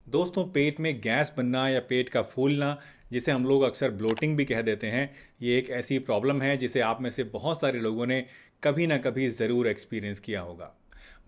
दोस्तों, पेट में गैस बनना या पेट का फूलना, जिसे हम लोग अक्सर ब्लोटिंग भी कह देते हैं, ये एक ऐसी प्रॉब्लम है जिसे आप में से बहुत सारे लोगों ने कभी ना कभी ज़रूर एक्सपीरियंस किया होगा।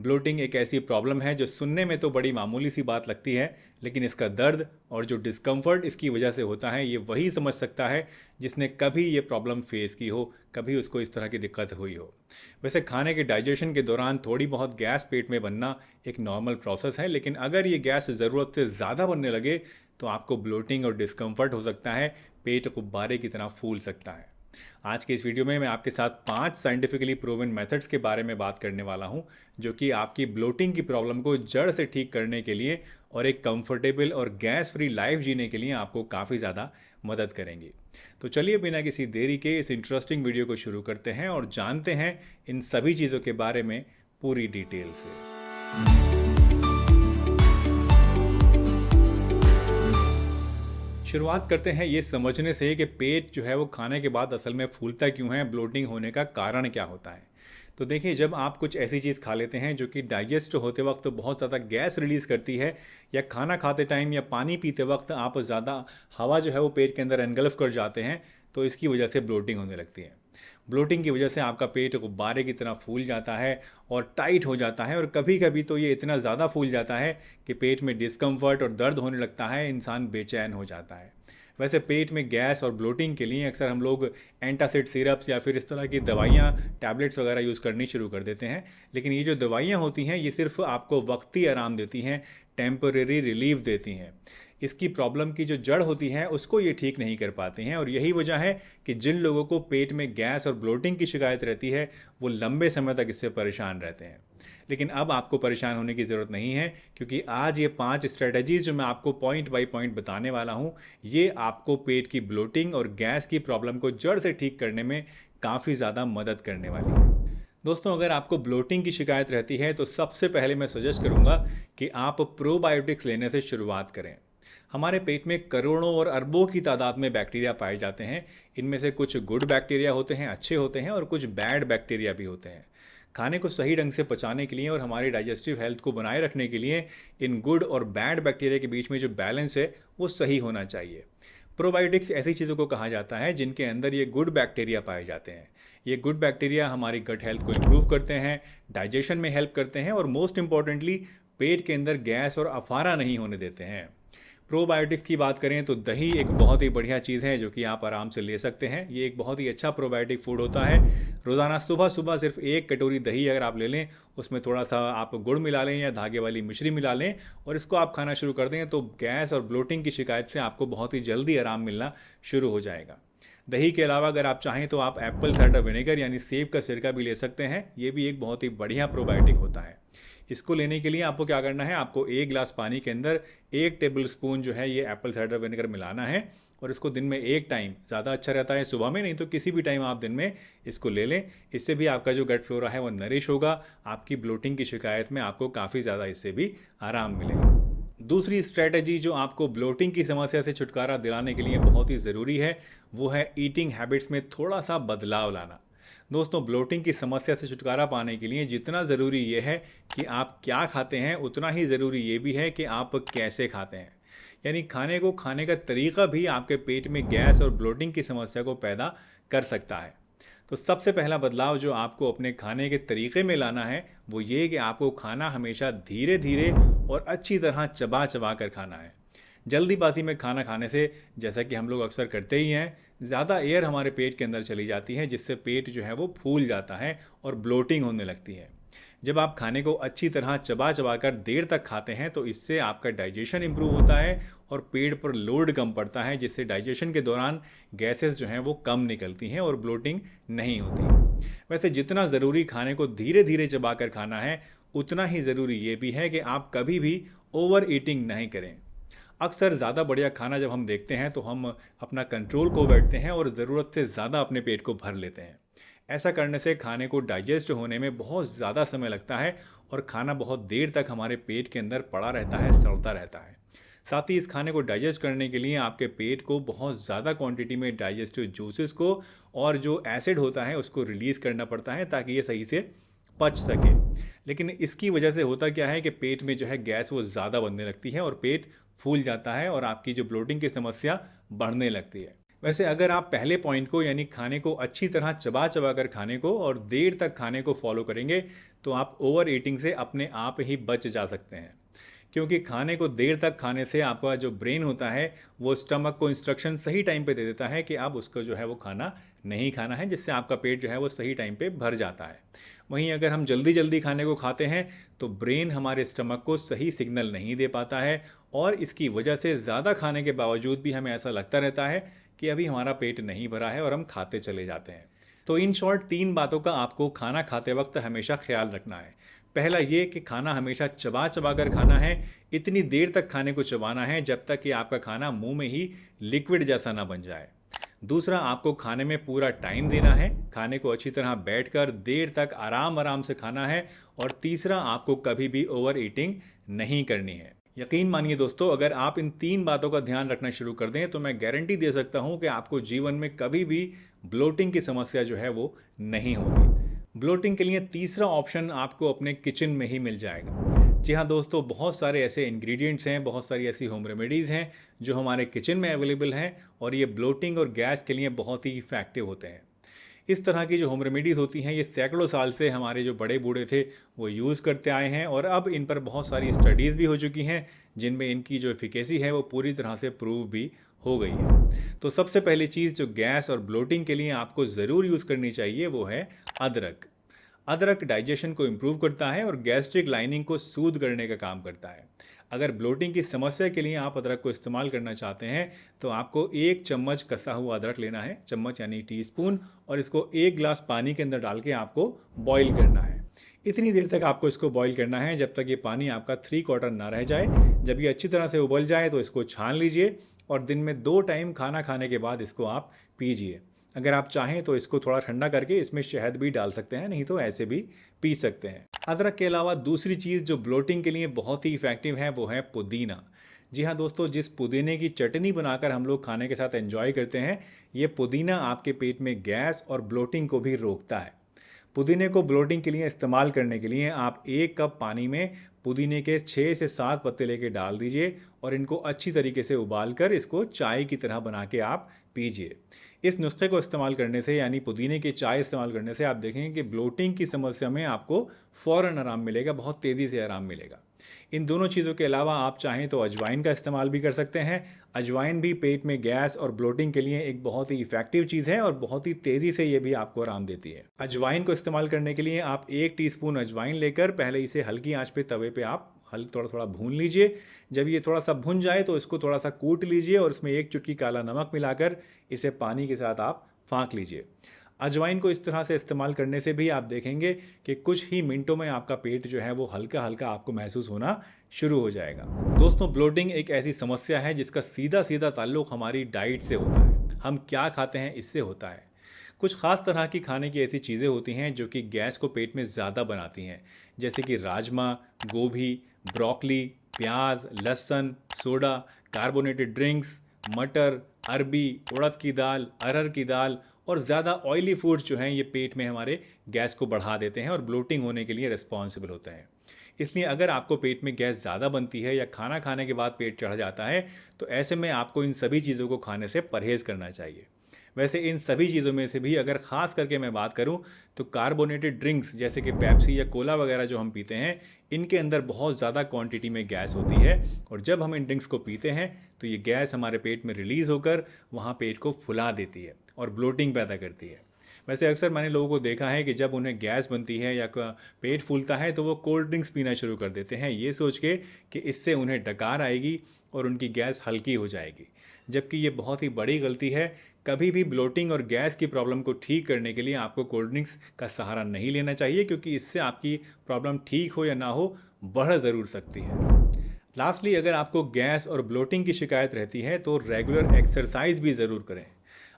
ब्लोटिंग एक ऐसी प्रॉब्लम है जो सुनने में तो बड़ी मामूली सी बात लगती है, लेकिन इसका दर्द और जो डिस्कम्फर्ट इसकी वजह से होता है, ये वही समझ सकता है जिसने कभी ये प्रॉब्लम फेस की हो, कभी उसको इस तरह की दिक्कत हुई हो। वैसे खाने के डाइजेशन के दौरान थोड़ी बहुत गैस पेट में बनना एक नॉर्मल प्रोसेस है, लेकिन अगर ये गैस ज़रूरत से ज़्यादा बनने लगे तो आपको ब्लोटिंग और डिस्कम्फर्ट हो सकता है, पेट गुब्बारे की तरह फूल सकता है। आज के इस वीडियो में मैं आपके साथ 5 साइंटिफिकली प्रूवन मेथड्स के बारे में बात करने वाला हूं, जो कि आपकी ब्लोटिंग की प्रॉब्लम को जड़ से ठीक करने के लिए और एक कंफर्टेबल और गैस फ्री लाइफ जीने के लिए आपको काफ़ी ज़्यादा मदद करेंगी। तो चलिए बिना किसी देरी के इस इंटरेस्टिंग वीडियो को शुरू करते हैं और जानते हैं इन सभी चीज़ों के बारे में पूरी डिटेल से। शुरुआत करते हैं ये समझने से कि पेट जो है वो खाने के बाद असल में फूलता क्यों है, ब्लोटिंग होने का कारण क्या होता है। तो देखिए, जब आप कुछ ऐसी चीज़ खा लेते हैं जो कि डाइजेस्ट होते वक्त बहुत ज़्यादा गैस रिलीज़ करती है, या खाना खाते टाइम या पानी पीते वक्त आप ज़्यादा हवा जो है वो पेट के अंदर एनगल्फ कर जाते हैं, तो इसकी वजह से ब्लोटिंग होने लगती है। ब्लोटिंग की वजह से आपका पेट गुब्बारे की तरह फूल जाता है और टाइट हो जाता है, और कभी कभी तो ये इतना ज़्यादा फूल जाता है कि पेट में डिस्कम्फर्ट और दर्द होने लगता है, इंसान बेचैन हो जाता है। वैसे पेट में गैस और ब्लोटिंग के लिए अक्सर हम लोग एंटासिड सिरप्स या फिर इस तरह की दवाइयाँ, टैबलेट्स वगैरह यूज़ करनी शुरू कर देते हैं, लेकिन ये जो दवाइयाँ होती हैं ये सिर्फ आपको वक्ती आराम देती हैं, टेम्परेरी रिलीफ देती हैं। इसकी प्रॉब्लम की जो जड़ होती है उसको ये ठीक नहीं कर पाते हैं, और यही वजह है कि जिन लोगों को पेट में गैस और ब्लोटिंग की शिकायत रहती है वो लंबे समय तक इससे परेशान रहते हैं। लेकिन अब आपको परेशान होने की ज़रूरत नहीं है, क्योंकि आज ये 5 स्ट्रेटजीज़ जो मैं आपको पॉइंट बाय पॉइंट बताने वाला हूँ, ये आपको पेट की ब्लोटिंग और गैस की प्रॉब्लम को जड़ से ठीक करने में काफ़ी ज़्यादा मदद करने वाली है। दोस्तों, अगर आपको ब्लोटिंग की शिकायत रहती है तो सबसे पहले मैं सजेस्ट करूँगा कि आप प्रोबायोटिक्स लेने से शुरुआत करें। हमारे पेट में करोड़ों और अरबों की तादाद में बैक्टीरिया पाए जाते हैं। इनमें से कुछ गुड बैक्टीरिया होते हैं, अच्छे होते हैं, और कुछ बैड बैक्टीरिया भी होते हैं। खाने को सही ढंग से पचाने के लिए और हमारी डाइजेस्टिव हेल्थ को बनाए रखने के लिए इन गुड और बैड बैक्टीरिया के बीच में जो बैलेंस है वो सही होना चाहिए। प्रोबायोटिक्स ऐसी चीज़ों को कहा जाता है जिनके अंदर ये गुड बैक्टीरिया पाए जाते हैं। ये गुड बैक्टीरिया हमारी गट हेल्थ को इम्प्रूव करते हैं, डाइजेशन में हेल्प करते हैं, और मोस्ट इम्पॉर्टेंटली पेट के अंदर गैस और अफारा नहीं होने देते हैं। प्रोबायोटिक्स की बात करें तो दही एक बहुत ही बढ़िया चीज़ है जो कि आप आराम से ले सकते हैं। ये एक बहुत ही अच्छा प्रोबायोटिक फूड होता है। रोज़ाना सुबह सुबह सिर्फ 1 कटोरी दही अगर आप ले लें, उसमें थोड़ा सा आप गुड़ मिला लें या धागे वाली मिश्री मिला लें, और इसको आप खाना शुरू कर दें, तो गैस और ब्लोटिंग की शिकायत से आपको बहुत ही जल्दी आराम मिलना शुरू हो जाएगा। दही के अलावा अगर आप चाहें तो आप एप्पल साइडर विनेगर यानी सेब का सिरका भी ले सकते हैं। ये भी एक बहुत ही बढ़िया प्रोबायोटिक होता है। इसको लेने के लिए आपको क्या करना है, आपको 1 गिलास पानी के अंदर 1 टेबल स्पून जो है ये एप्पल साइडर विनेगर मिलाना है, और इसको दिन में एक टाइम, ज़्यादा अच्छा रहता है सुबह में, नहीं तो किसी भी टाइम आप दिन में इसको ले लें। इससे भी आपका जो गट फ्लोरा है वो नरिश होगा। आपकी ब्लोटिंग की शिकायत में आपको काफ़ी ज़्यादा इससे भी आराम मिलेगा। दूसरी स्ट्रैटेजी जो आपको ब्लोटिंग की समस्या से छुटकारा दिलाने के लिए बहुत ही ज़रूरी है, वो है ईटिंग हैबिट्स में थोड़ा सा बदलाव लाना। दोस्तों, ब्लोटिंग की समस्या से छुटकारा पाने के लिए जितना ज़रूरी ये है कि आप क्या खाते हैं, उतना ही ज़रूरी ये भी है कि आप कैसे खाते हैं। यानी खाने को खाने का तरीका भी आपके पेट में गैस और ब्लोटिंग की समस्या को पैदा कर सकता है। तो सबसे पहला बदलाव जो आपको अपने खाने के तरीके में लाना है वो ये कि आपको खाना हमेशा धीरे धीरे और अच्छी तरह चबा चबा कर खाना है। जल्दीबाजी में खाना खाने से, जैसा कि हम लोग अक्सर करते ही हैं, ज़्यादा एयर हमारे पेट के अंदर चली जाती है, जिससे पेट जो है वो फूल जाता है और ब्लोटिंग होने लगती है। जब आप खाने को अच्छी तरह चबा चबा कर देर तक खाते हैं तो इससे आपका डाइजेशन इंप्रूव होता है और पेट पर लोड कम पड़ता है, जिससे डाइजेशन के दौरान गैसेस जो हैं वो कम निकलती हैं और ब्लोटिंग नहीं होती है। वैसे जितना ज़रूरी खाने को धीरे धीरे चबा कर खाना है, उतना ही ज़रूरी ये भी है कि आप कभी भी ओवर ईटिंग नहीं करें। अक्सर ज़्यादा बढ़िया खाना जब हम देखते हैं तो हम अपना कंट्रोल खो बैठते हैं और ज़रूरत से ज़्यादा अपने पेट को भर लेते हैं। ऐसा करने से खाने को डाइजेस्ट होने में बहुत ज़्यादा समय लगता है और खाना बहुत देर तक हमारे पेट के अंदर पड़ा रहता है, सड़ता रहता है। साथ ही इस खाने को डाइजेस्ट करने के लिए आपके पेट को बहुत ज़्यादा क्वांटिटी में डाइजेस्टिव जूसेस को और जो एसिड होता है उसको रिलीज़ करना पड़ता है, ताकि ये सही से पच सके। लेकिन इसकी वजह से होता क्या है कि पेट में जो है गैस वो ज़्यादा बनने लगती है और पेट फूल जाता है और आपकी जो ब्लोटिंग की समस्या बढ़ने लगती है। वैसे अगर आप पहले पॉइंट को यानी खाने को अच्छी तरह चबा चबा कर खाने को और देर तक खाने को फॉलो करेंगे तो आप ओवर ईटिंग से अपने आप ही बच जा सकते हैं। क्योंकि खाने को देर तक खाने से आपका जो ब्रेन होता है वो स्टमक को इंस्ट्रक्शन सही टाइम पे दे देता है कि आप उसको जो है वो खाना नहीं खाना है, जिससे आपका पेट जो है वो सही टाइम पे भर जाता है। वहीं अगर हम जल्दी जल्दी खाने को खाते हैं तो ब्रेन हमारे स्टमक को सही सिग्नल नहीं दे पाता है और इसकी वजह से ज़्यादा खाने के बावजूद भी हमें ऐसा लगता रहता है कि अभी हमारा पेट नहीं भरा है और हम खाते चले जाते हैं। तो इन शॉर्ट 3 बातों का आपको खाना खाते वक्त हमेशा ख्याल रखना है। पहला ये कि खाना हमेशा चबा चबा कर खाना है, इतनी देर तक खाने को चबाना है जब तक कि आपका खाना मुंह में ही लिक्विड जैसा ना बन जाए। दूसरा, आपको खाने में पूरा टाइम देना है, खाने को अच्छी तरह बैठकर देर तक आराम आराम से खाना है। और तीसरा, आपको कभी भी ओवर ईटिंग नहीं करनी है। यकीन मानिए दोस्तों, अगर आप इन 3 बातों का ध्यान रखना शुरू कर दें तो मैं गारंटी दे सकता हूं कि आपको जीवन में कभी भी ब्लोटिंग की समस्या जो है वो नहीं होगी। ब्लोटिंग के लिए तीसरा ऑप्शन आपको अपने किचन में ही मिल जाएगा। जी हाँ दोस्तों, बहुत सारे ऐसे इंग्रेडिएंट्स हैं, बहुत सारी ऐसी होम रेमेडीज़ हैं जो हमारे किचन में अवेलेबल हैं और ये ब्लोटिंग और गैस के लिए बहुत ही इफ़ेक्टिव होते हैं। इस तरह की जो होम रेमेडीज़ होती हैं ये सैकड़ों साल से हमारे जो बड़े बूढ़े थे वो यूज़ करते आए हैं और अब इन पर बहुत सारी स्टडीज़ भी हो चुकी हैं जिनमें इनकी जो एफिकेसी है वो पूरी तरह से प्रूव भी हो गई है। तो सबसे पहली चीज़ जो गैस और ब्लोटिंग के लिए आपको ज़रूर यूज़ करनी चाहिए वो है अदरक। अदरक डाइजेशन को इम्प्रूव करता है और गैस्ट्रिक लाइनिंग को सूद करने का काम करता है। अगर ब्लोटिंग की समस्या के लिए आप अदरक को इस्तेमाल करना चाहते हैं तो आपको 1 चम्मच कसा हुआ अदरक लेना है, चम्मच यानी टीस्पून, और इसको 1 गिलास पानी के अंदर डाल के आपको बॉईल करना है। इतनी देर तक आपको इसको बॉईल करना है जब तक ये पानी आपका 3/4 ना रह जाए। जब ये अच्छी तरह से उबल जाए तो इसको छान लीजिए और दिन में 2 टाइम खाना खाने के बाद इसको आप पीजिए। अगर आप चाहें तो इसको थोड़ा ठंडा करके इसमें शहद भी डाल सकते हैं, नहीं तो ऐसे भी पी सकते हैं। अदरक के अलावा दूसरी चीज़ जो ब्लोटिंग के लिए बहुत ही इफ़ेक्टिव है वो है पुदीना। जी हाँ दोस्तों, जिस पुदीने की चटनी बनाकर हम लोग खाने के साथ एंजॉय करते हैं, ये पुदीना आपके पेट में गैस और ब्लोटिंग को भी रोकता है। पुदीने को ब्लोटिंग के लिए इस्तेमाल करने के लिए आप 1 कप पानी में पुदीने के 6 से 7 पत्ते लेके डाल दीजिए और इनको अच्छी तरीके से उबाल कर इसको चाय की तरह बना के आप पीजिए। इस नुस्खे को इस्तेमाल करने से यानी पुदीने की चाय इस्तेमाल करने से आप देखेंगे कि ब्लोटिंग की समस्या में आपको फ़ौरन आराम मिलेगा, बहुत तेज़ी से आराम मिलेगा। इन दोनों चीज़ों के अलावा आप चाहें तो अजवाइन का इस्तेमाल भी कर सकते हैं। अजवाइन भी पेट में गैस और ब्लोटिंग के लिए एक बहुत ही इफ़ेक्टिव चीज़ है और बहुत ही तेज़ी से ये भी आपको आराम देती है। अजवाइन को इस्तेमाल करने के लिए आप 1 टीस्पून अजवाइन लेकर पहले इसे हल्की आंच पे तवे पे आप थोड़ा थोड़ा भून लीजिए। जब ये थोड़ा सा भुन जाए तो इसको थोड़ा सा कूट लीजिए और उसमें 1 चुटकी काला नमक मिलाकर इसे पानी के साथ आप फाँक लीजिए। अजवाइन को इस तरह से इस्तेमाल करने से भी आप देखेंगे कि कुछ ही मिनटों में आपका पेट जो है वो हल्का हल्का आपको महसूस होना शुरू हो जाएगा। दोस्तों, ब्लोटिंग एक ऐसी समस्या है जिसका सीधा सीधा ताल्लुक हमारी डाइट से होता है, हम क्या खाते हैं इससे होता है। कुछ ख़ास तरह की खाने की ऐसी चीज़ें होती हैं जो कि गैस को पेट में ज़्यादा बनाती हैं, जैसे कि राजमा, गोभी, ब्रोकली, प्याज, लहसुन, सोडा, कार्बोनेटेड ड्रिंक्स, मटर, अरबी, उड़द की दाल, अरहर की दाल और ज़्यादा ऑयली फूड्स जो हैं ये पेट में हमारे गैस को बढ़ा देते हैं और ब्लोटिंग होने के लिए रिस्पॉन्सिबल होते हैं। इसलिए अगर आपको पेट में गैस ज़्यादा बनती है या खाना खाने के बाद पेट चढ़ जाता है तो ऐसे में आपको इन सभी चीज़ों को खाने से परहेज़ करना चाहिए। वैसे इन सभी चीज़ों में से भी अगर ख़ास करके मैं बात करूं तो कार्बोनेटेड ड्रिंक्स जैसे कि पेप्सी या कोला वगैरह जो हम पीते हैं, इनके अंदर बहुत ज़्यादा क्वांटिटी में गैस होती है और जब हम इन ड्रिंक्स को पीते हैं तो ये गैस हमारे पेट में रिलीज़ होकर वहाँ पेट को फुला देती है और ब्लोटिंग पैदा करती है। वैसे अक्सर मैंने लोगों को देखा है कि जब उन्हें गैस बनती है या पेट फूलता है तो वो कोल्ड ड्रिंक्स पीना शुरू कर देते हैं, ये सोच के कि इससे उन्हें डकार आएगी और उनकी गैस हल्की हो जाएगी, जबकि ये बहुत ही बड़ी गलती है। कभी भी ब्लोटिंग और गैस की प्रॉब्लम को ठीक करने के लिए आपको कोल्ड ड्रिंक्स का सहारा नहीं लेना चाहिए, क्योंकि इससे आपकी प्रॉब्लम ठीक हो या ना हो बढ़ ज़रूर सकती है। लास्टली, अगर आपको गैस और ब्लोटिंग की शिकायत रहती है तो रेगुलर एक्सरसाइज भी ज़रूर करें।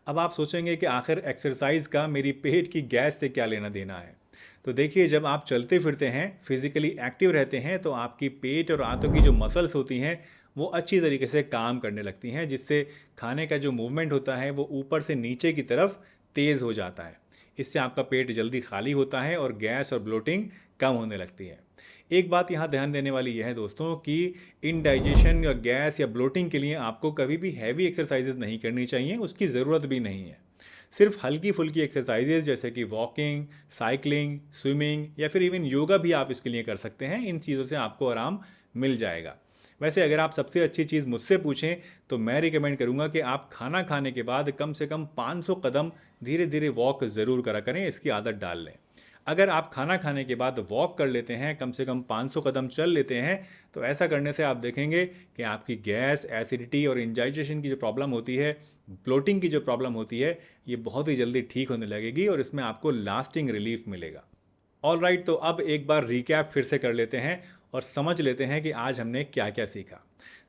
अब आप सोचेंगे कि आखिर एक्सरसाइज का मेरी पेट की गैस से क्या लेना देना है। तो देखिए, जब आप चलते फिरते हैं, फिजिकली एक्टिव रहते हैं, तो आपकी पेट और आंतों की जो मसल्स होती हैं वो अच्छी तरीके से काम करने लगती हैं, जिससे खाने का जो मूवमेंट होता है वो ऊपर से नीचे की तरफ तेज़ हो जाता है। इससे आपका पेट जल्दी खाली होता है और गैस और ब्लोटिंग कम होने लगती है। एक बात यहाँ ध्यान देने वाली यह है दोस्तों कि इनडाइजेशन या गैस या ब्लोटिंग के लिए आपको कभी भी हैवी एक्सरसाइजेज नहीं करनी चाहिए, उसकी ज़रूरत भी नहीं है। सिर्फ हल्की फुल्की एक्सरसाइजेज जैसे कि वॉकिंग, साइकिलिंग, स्विमिंग या फिर इवन योगा भी आप इसके लिए कर सकते हैं। इन चीज़ों से आपको आराम मिल जाएगा। वैसे अगर आप सबसे अच्छी चीज़ मुझसे पूछें तो मैं रिकमेंड करूंगा कि आप खाना खाने के बाद कम से कम 500 कदम धीरे धीरे वॉक ज़रूर करा करें, इसकी आदत डाल लें। अगर आप खाना खाने के बाद वॉक कर लेते हैं, कम से कम 500 कदम चल लेते हैं, तो ऐसा करने से आप देखेंगे कि आपकी गैस, एसिडिटी और इंडाइजेशन की जो प्रॉब्लम होती है, ब्लोटिंग की जो प्रॉब्लम होती है, ये बहुत ही जल्दी ठीक होने लगेगी और इसमें आपको लास्टिंग रिलीफ मिलेगा। ऑल राइट, तो अब एक बार रिकैप फिर से कर लेते हैं और समझ लेते हैं कि आज हमने क्या क्या सीखा।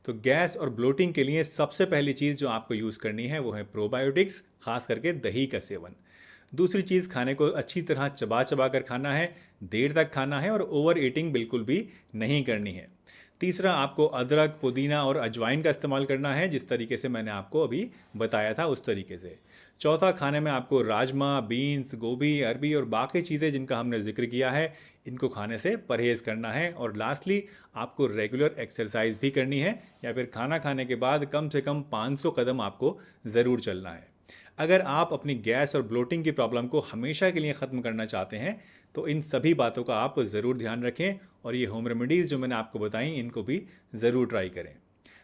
तो गैस और ब्लोटिंग के लिए सबसे पहली चीज़ जो आपको यूज़ करनी है वो है प्रोबायोटिक्स, खास करके दही का सेवन। दूसरी चीज़, खाने को अच्छी तरह चबा चबा कर खाना है, देर तक खाना है और ओवर ईटिंग बिल्कुल भी नहीं करनी है। तीसरा, आपको अदरक, पुदीना और अजवाइन का इस्तेमाल करना है, जिस तरीके से मैंने आपको अभी बताया था उस तरीके से। चौथा, खाने में आपको राजमा, बीन्स, गोभी, अरबी और बाकी चीज़ें जिनका हमने जिक्र किया है, इनको खाने से परहेज़ करना है। और लास्टली, आपको रेगुलर एक्सरसाइज भी करनी है या फिर खाना खाने के बाद कम से कम 500 कदम आपको ज़रूर चलना है। अगर आप अपनी गैस और ब्लोटिंग की प्रॉब्लम को हमेशा के लिए ख़त्म करना चाहते हैं तो इन सभी बातों का आप ज़रूर ध्यान रखें और ये होम रेमेडीज़ जो मैंने आपको बताई इनको भी ज़रूर ट्राई करें।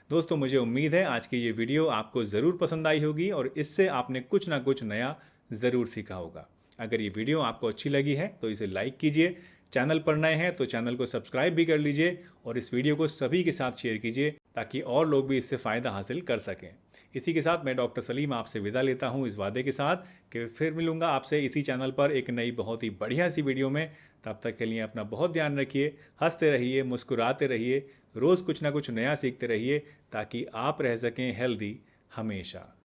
दोस्तों, मुझे उम्मीद है आज की ये वीडियो आपको ज़रूर पसंद आई होगी और इससे आपने कुछ ना कुछ नया ज़रूर सीखा होगा। अगर ये वीडियो आपको अच्छी लगी है तो इसे लाइक कीजिए, चैनल पर नए हैं तो चैनल को सब्सक्राइब भी कर लीजिए और इस वीडियो को सभी के साथ शेयर कीजिए ताकि और लोग भी इससे फ़ायदा हासिल कर सकें। इसी के साथ मैं डॉक्टर सलीम आपसे विदा लेता हूँ इस वादे के साथ कि फिर मिलूँगा आपसे इसी चैनल पर एक नई बहुत ही बढ़िया सी वीडियो में। तब तक के लिए अपना बहुत ध्यान रखिए, हंसते रहिए, मुस्कुराते रहिए, रोज़ कुछ ना कुछ नया सीखते रहिए ताकि आप रह सकें हेल्दी हमेशा।